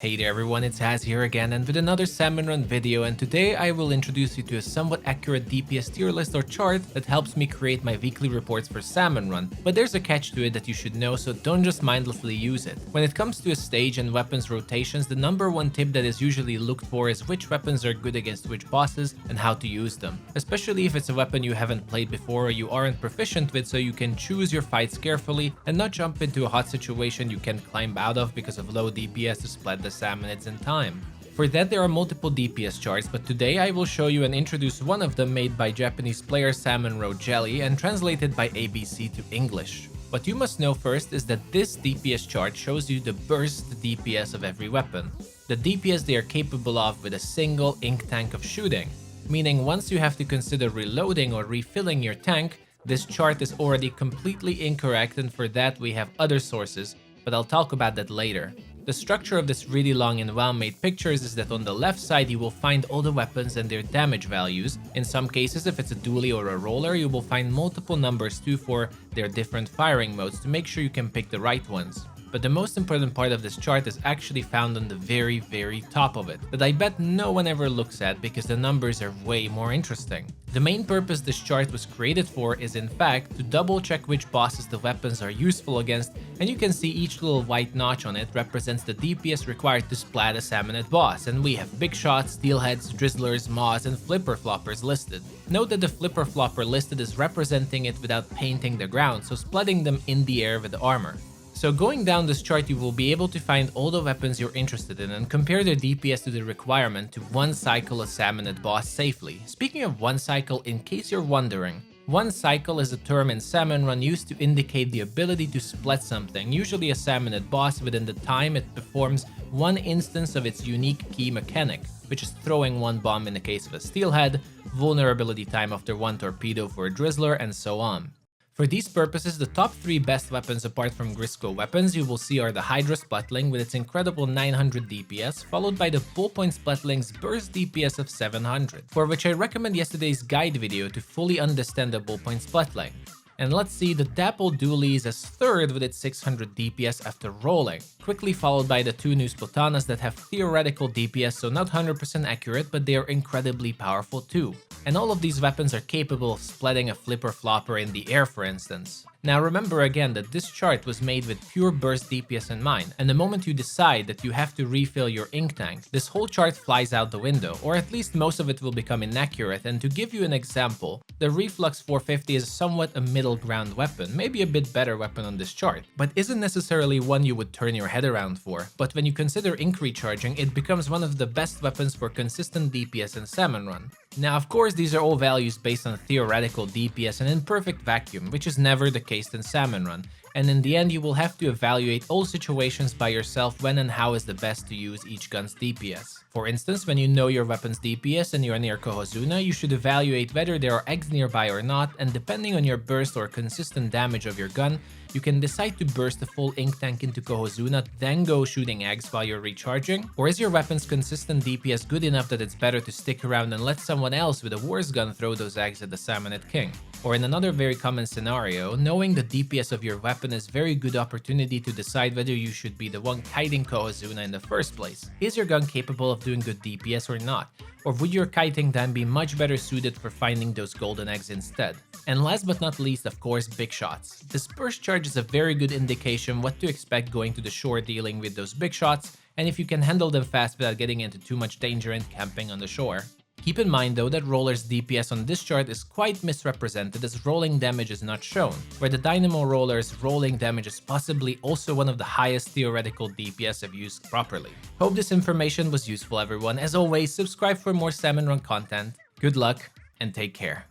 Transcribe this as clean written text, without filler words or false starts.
Hey there everyone, it's Haz here again and with another Salmon Run video, and today I will introduce you to a somewhat accurate DPS tier list or chart that helps me create my weekly reports for Salmon Run, but there's a catch to it that you should know, so don't just mindlessly use it. When it comes to a stage and weapons rotations, the number one tip that is usually looked for is which weapons are good against which bosses and how to use them, especially if it's a weapon you haven't played before or you aren't proficient with, so you can choose your fights carefully and not jump into a hot situation you can't climb out of because of low DPS to splat the salmonids in time. For that, there are multiple DPS charts, but today I will show you and introduce one of them made by Japanese player Salmon Run Jelly and translated by ABC to English. What you must know first is that this DPS chart shows you the burst DPS of every weapon, the DPS they are capable of with a single ink tank of shooting, meaning once you have to consider reloading or refilling your tank, this chart is already completely incorrect, and for that we have other sources, but I'll talk about that later. The structure of this really long and well-made pictures is that on the left side you will find all the weapons and their damage values. In some cases, if it's a dually or a roller, you will find multiple numbers too for their different firing modes to make sure you can pick the right ones. But the most important part of this chart is actually found on the very top of it, that I bet no one ever looks at because the numbers are way more interesting. The main purpose this chart was created for is in fact to double check which bosses the weapons are useful against, and you can see each little white notch on it represents the DPS required to splat a salmonid boss, and we have big shots, steelheads, drizzlers, maws, and flipper floppers listed. Note that the flipper flopper listed is representing it without painting the ground, so splitting them in the air with the armor. So going down this chart, you will be able to find all the weapons you're interested in and compare their DPS to the requirement to one cycle a salmonid boss safely. Speaking of one cycle, in case you're wondering, one cycle is a term in Salmon Run used to indicate the ability to split something, usually a salmonid boss, within the time it performs one instance of its unique key mechanic, which is throwing one bomb in the case of a steelhead, vulnerability time after one torpedo for a drizzler, and so on. For these purposes, the top 3 best weapons apart from Grisco weapons you will see are the Hydra Splatling with its incredible 900 DPS, followed by the Bullpoint Splatling's burst DPS of 700, for which I recommend yesterday's guide video to fully understand the Bullpoint Splatling. And let's see the Dapple Dualies as third with its 600 DPS after rolling, quickly followed by the 2 new Splatanas that have theoretical DPS, so not 100% accurate, but they are incredibly powerful too. And all of these weapons are capable of splitting a flipper flopper in the air, for instance. Now remember again that this chart was made with pure burst DPS in mind, and the moment you decide that you have to refill your ink tank, this whole chart flies out the window, or at least most of it will become inaccurate. And to give you an example, the Reflux 450 is somewhat a middle ground weapon, maybe a bit better weapon on this chart, but isn't necessarily one you would turn your head around for. But when you consider ink recharging, it becomes one of the best weapons for consistent DPS in Salmon Run. Now of course these are all values based on theoretical DPS and in perfect vacuum, which is never the case in Salmon Run, and in the end you will have to evaluate all situations by yourself when and how is the best to use each gun's DPS. For instance, when you know your weapon's DPS and you're near Cohozuna, you should evaluate whether there are eggs nearby or not, and depending on your burst or consistent damage of your gun, you can decide to burst a full ink tank into Cohozuna, then go shooting eggs while you're recharging. Or is your weapon's consistent DPS good enough that it's better to stick around and let someone else with a worse gun throw those eggs at the Salmonid King? Or in another very common scenario, knowing the DPS of your weapon is a very good opportunity to decide whether you should be the one kiting Cohozuna in the first place. Is your gun capable of doing good DPS or not? Or would your kiting then be much better suited for finding those golden eggs instead? And last but not least, of course, big shots. This burst charge is a very good indication what to expect going to the shore dealing with those big shots, and if you can handle them fast without getting into too much danger and camping on the shore. Keep in mind though that Roller's DPS on this chart is quite misrepresented, as rolling damage is not shown, where the Dynamo Roller's rolling damage is possibly also one of the highest theoretical DPS if used properly. Hope this information was useful everyone. As always, subscribe for more Salmon Run content. Good luck and take care.